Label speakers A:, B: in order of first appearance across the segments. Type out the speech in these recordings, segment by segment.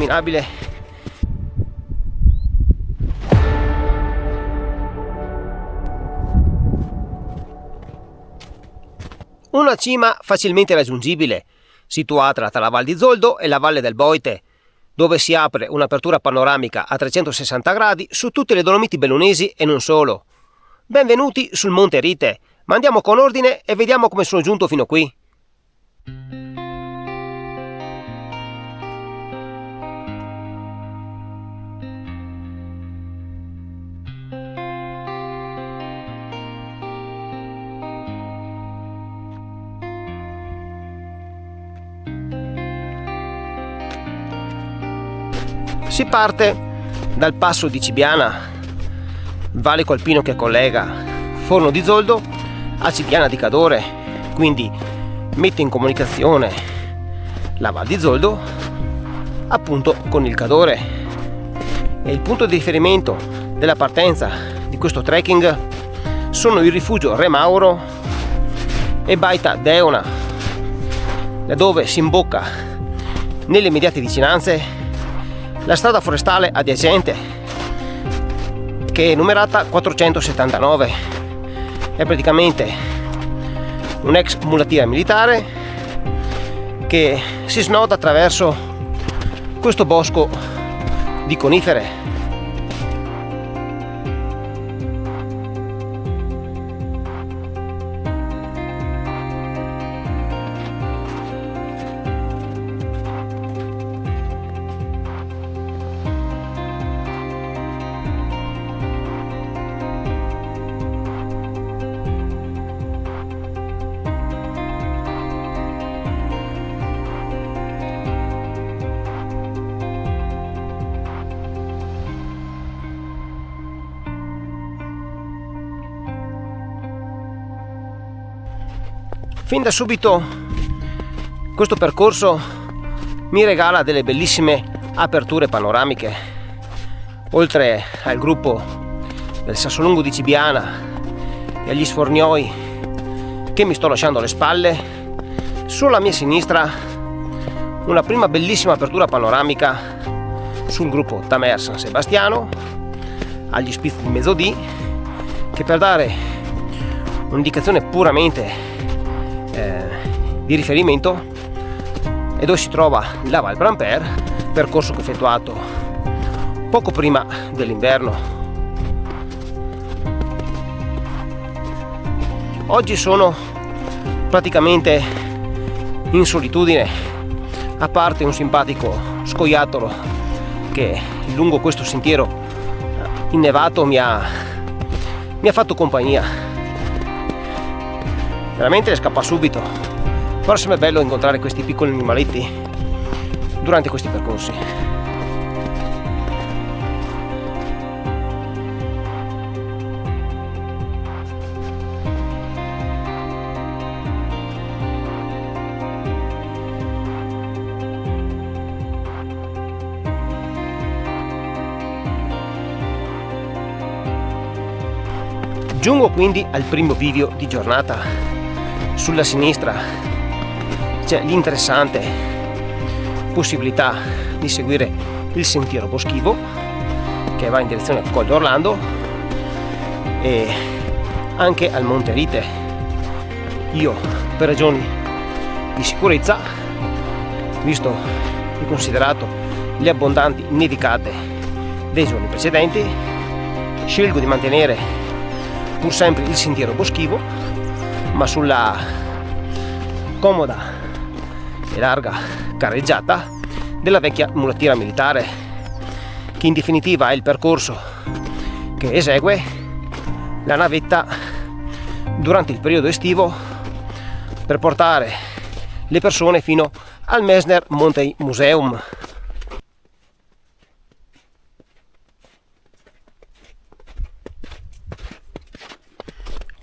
A: interminabile. Una cima facilmente raggiungibile, situata tra la Val di Zoldo e la Valle del Boite, dove si apre un'apertura panoramica a 360 gradi su tutte le Dolomiti Bellunesi e non solo. Benvenuti sul Monte Rite, ma andiamo con ordine e vediamo come sono giunto fino qui. Si parte dal passo di Cibiana, valico alpino che collega Forno di Zoldo a Cibiana di Cadore, quindi mette in comunicazione la Val di Zoldo appunto con il Cadore. E il punto di riferimento della partenza di questo trekking sono il rifugio Re Mauro e Baita d'Eona, da dove si imbocca nelle immediate vicinanze la strada forestale adiacente, che è numerata 479. È praticamente un'ex mulattia militare che si snoda attraverso questo bosco di conifere. Fin da subito questo percorso mi regala delle bellissime aperture panoramiche. Oltre al gruppo del Sassolungo di Cibiana e agli sfornioi che mi sto lasciando alle spalle, sulla mia sinistra una prima bellissima apertura panoramica sul gruppo Tamer San Sebastiano agli Spizzi di Mezzodì, che per dare un'indicazione puramente di riferimento e dove si trova la Val Brampère, percorso che ho effettuato poco prima dell'inverno. Oggi sono praticamente in solitudine, a parte un simpatico scoiattolo che lungo questo sentiero innevato mi ha fatto compagnia. Veramente le scappa subito, però sembra bello incontrare questi piccoli animaletti durante questi percorsi. Giungo quindi al primo bivio di giornata. Sulla sinistra c'è l'interessante possibilità di seguire il sentiero boschivo che va in direzione a Col d'Orlando e anche al Monte Rite. Io, per ragioni di sicurezza, visto e considerato le abbondanti nevicate dei giorni precedenti, scelgo di mantenere pur sempre il sentiero boschivo, ma sulla comoda e larga carreggiata della vecchia mulattiera militare, che in definitiva è il percorso che esegue la navetta durante il periodo estivo per portare le persone fino al Mesner Mountain Museum.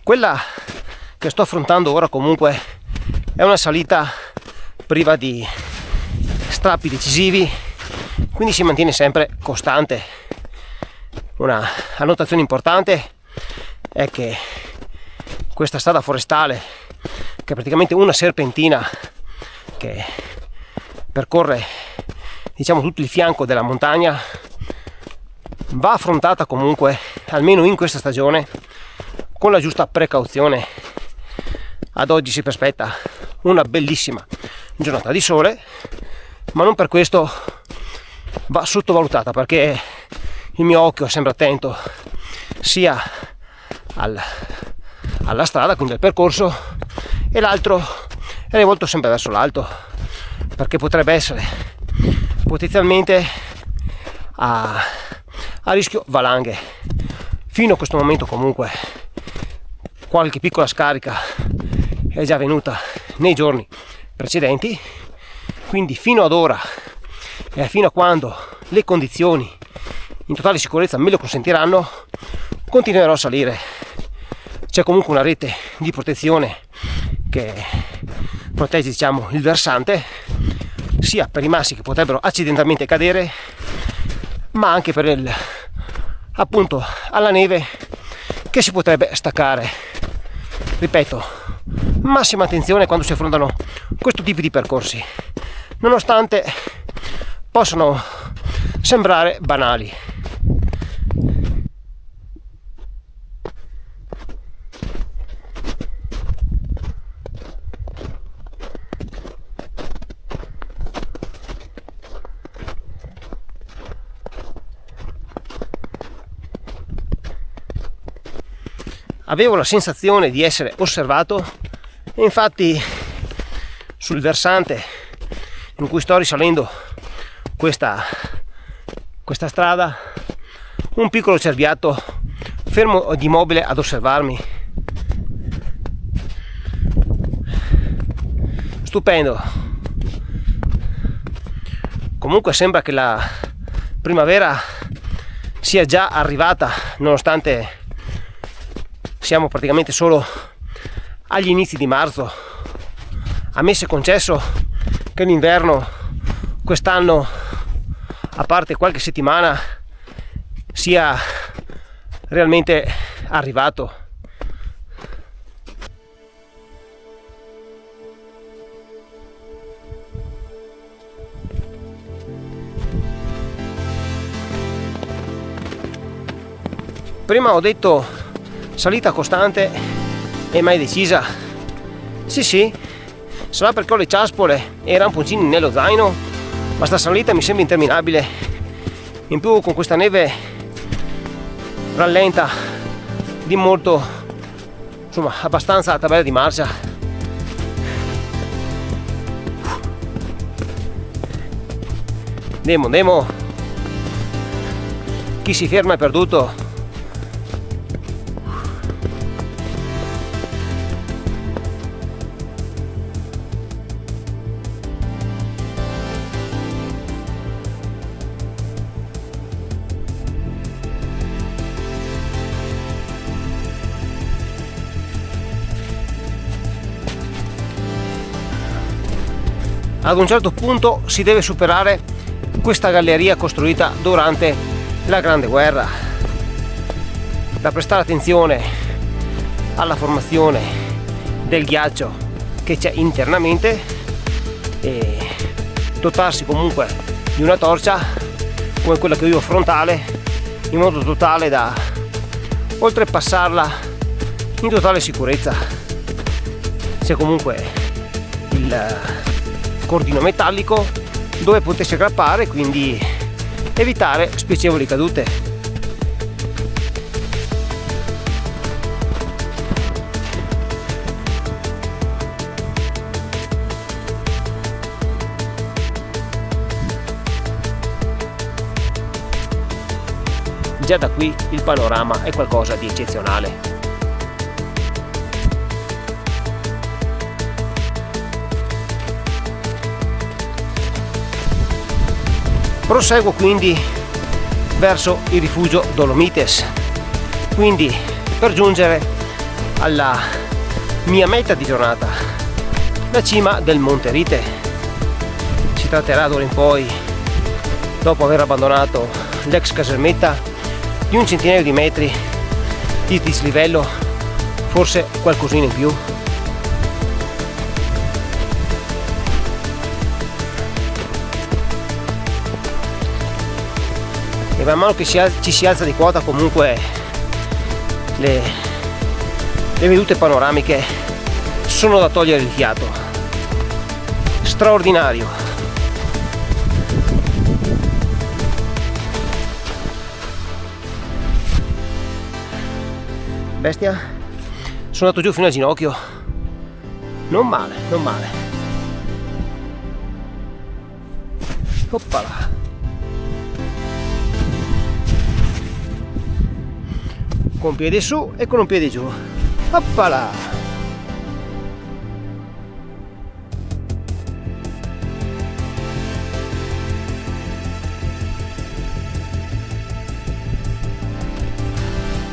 A: Quella che sto affrontando ora comunque è una salita priva di strappi decisivi, quindi si mantiene sempre costante. Una annotazione importante è che questa strada forestale, che è praticamente una serpentina che percorre diciamo tutto il fianco della montagna, va affrontata comunque, almeno in questa stagione, con la giusta precauzione. Ad oggi si prospetta una bellissima giornata di sole, ma non per questo va sottovalutata, perché il mio occhio è sempre attento sia alla strada, quindi al percorso, e l'altro è rivolto sempre verso l'alto, perché potrebbe essere potenzialmente a rischio valanghe. Fino a questo momento comunque qualche piccola scarica è già venuta nei giorni precedenti, quindi fino ad ora e fino a quando le condizioni in totale sicurezza me lo consentiranno, continuerò a salire. C'è comunque una rete di protezione che protegge, diciamo, il versante, sia per i massi che potrebbero accidentalmente cadere, ma anche per appunto alla neve che si potrebbe staccare. Ripeto, massima attenzione quando si affrontano questo tipo di percorsi, nonostante possano sembrare banali. Avevo la sensazione di essere osservato e infatti sul versante in cui sto risalendo questa strada, un piccolo cerbiatto fermo di immobile ad osservarmi. Stupendo. Comunque sembra che la primavera sia già arrivata, nonostante siamo praticamente solo agli inizi di marzo. A me si è concesso che l'inverno quest'anno, a parte qualche settimana, sia realmente arrivato. Prima ho detto salita costante e mai decisa. Sì, sarà perché ho le ciaspole e i ramponcini nello zaino, ma sta salita mi sembra interminabile. In più con questa neve rallenta di molto, insomma abbastanza la tabella di marcia. Andiamo, chi si ferma è perduto. Ad un certo punto si deve superare questa galleria costruita durante la Grande Guerra. Da prestare attenzione alla formazione del ghiaccio che c'è internamente e dotarsi comunque di una torcia come quella che ho io frontale, in modo totale da oltrepassarla in totale sicurezza. C'è comunque il cordino metallico dove potersi aggrappare, quindi evitare spiacevoli cadute. Già da qui il panorama è qualcosa di eccezionale. Proseguo quindi verso il rifugio Dolomites, quindi per giungere alla mia meta di giornata, la cima del Monte Rite. Si tratterà d'ora in poi, dopo aver abbandonato l'ex casermetta, di un centinaio di metri di dislivello, forse qualcosina in più. e man mano che ci si alza di quota comunque le vedute panoramiche sono da togliere il fiato. Straordinario. Bestia, sono andato giù fino al ginocchio, non male, non male. Oppala. Con un piede su e con un piede giù. Oppala.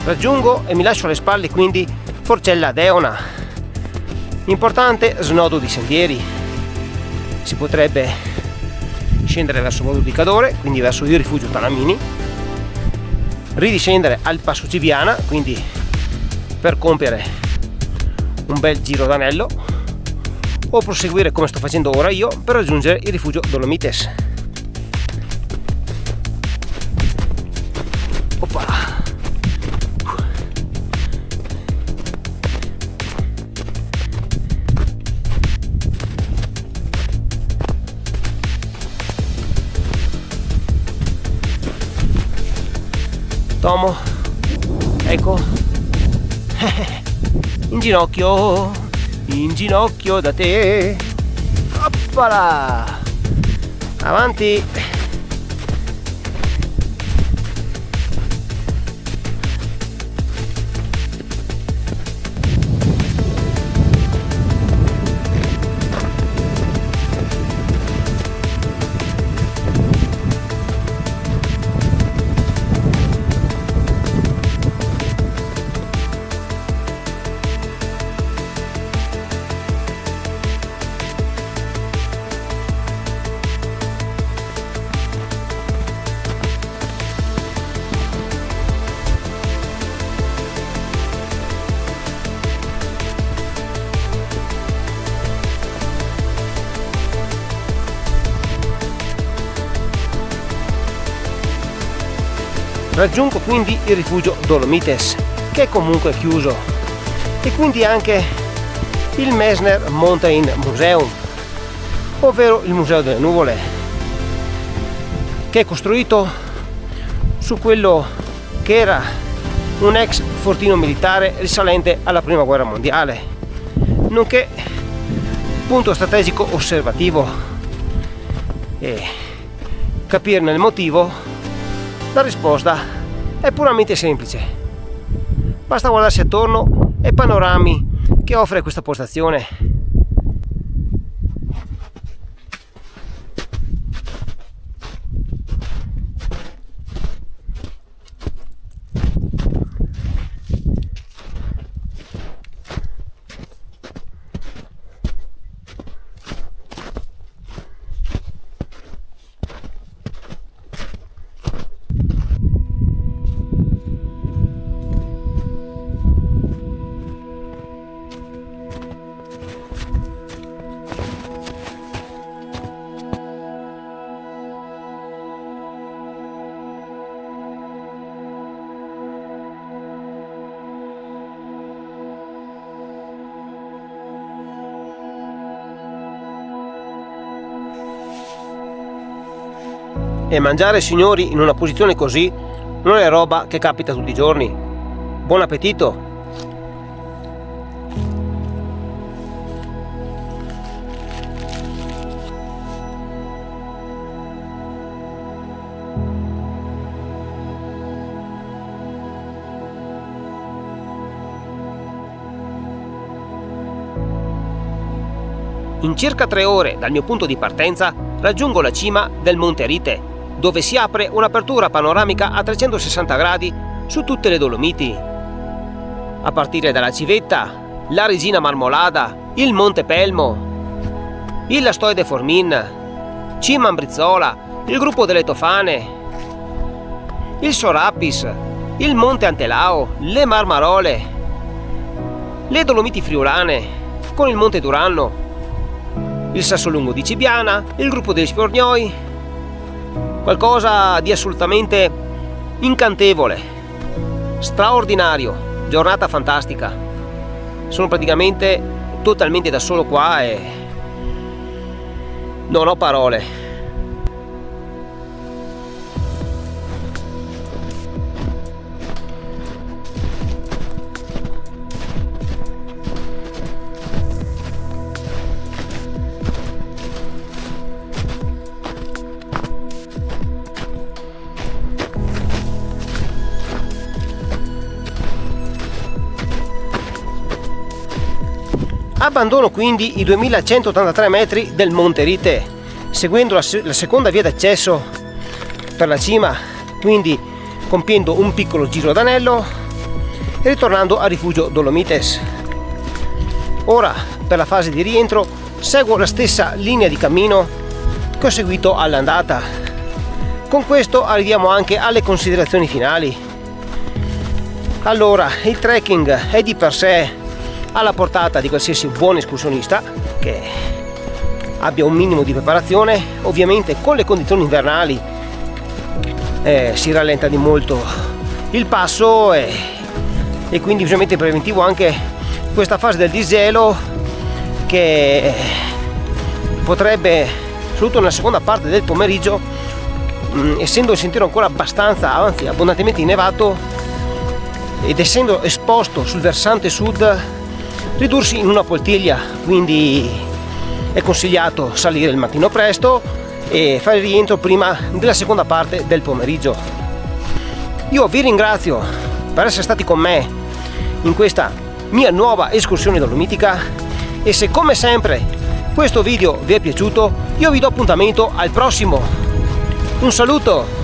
A: Raggiungo e mi lascio alle spalle quindi Forcella Deona, importante snodo di sentieri. Si potrebbe scendere verso Bordo di Cadore, quindi verso il rifugio Talamini, ridiscendere al Passo Civiana, quindi per compiere un bel giro d'anello, o proseguire come sto facendo ora io per raggiungere il rifugio Dolomites. Oppa. Tomo, ecco, in ginocchio da te, oppala, avanti. Raggiungo quindi il rifugio Dolomites, che è comunque chiuso, e quindi anche il Messner Mountain Museum, ovvero il Museo delle Nuvole, che è costruito su quello che era un ex fortino militare risalente alla Prima Guerra Mondiale, nonché punto strategico osservativo. E capirne il motivo, la risposta è puramente semplice. Basta guardarsi attorno ai panorami che offre questa postazione. E mangiare, signori, in una posizione così non è roba che capita tutti i giorni. Buon appetito! In circa 3 ore dal mio punto di partenza raggiungo la cima del Monte Rite, dove si apre un'apertura panoramica a 360 gradi su tutte le Dolomiti. A partire dalla Civetta, la Regina Marmolada, il Monte Pelmo, il Lastoide Formin, Cima Ambrizzola, il Gruppo delle Tofane, il Sorapis, il Monte Antelao, le Marmarole, le Dolomiti Friulane con il Monte Duranno, il Sassolungo di Cibiana, il Gruppo degli Sporgnoi, qualcosa di assolutamente incantevole, straordinario, giornata fantastica. Sono praticamente totalmente da solo qua e non ho parole. Abbandono quindi i 2183 metri del Monte Rite, seguendo la seconda via d'accesso per la cima, quindi compiendo un piccolo giro ad anello e ritornando a Rifugio Dolomites. Ora, per la fase di rientro, seguo la stessa linea di cammino che ho seguito all'andata. Con questo arriviamo anche alle considerazioni finali. Allora, il trekking è di per sé alla portata di qualsiasi buon escursionista che abbia un minimo di preparazione. Ovviamente con le condizioni invernali si rallenta di molto il passo e quindi bisogna mettere in preventivo anche questa fase del disgelo che potrebbe, soprattutto nella seconda parte del pomeriggio, essendo il sentiero ancora abbastanza, anzi abbondantemente innevato ed essendo esposto sul versante sud, ridursi in una poltiglia. Quindi è consigliato salire il mattino presto e fare il rientro prima della seconda parte del pomeriggio. Io vi ringrazio per essere stati con me in questa mia nuova escursione dolomitica e se come sempre questo video vi è piaciuto, io vi do appuntamento al prossimo. Un saluto!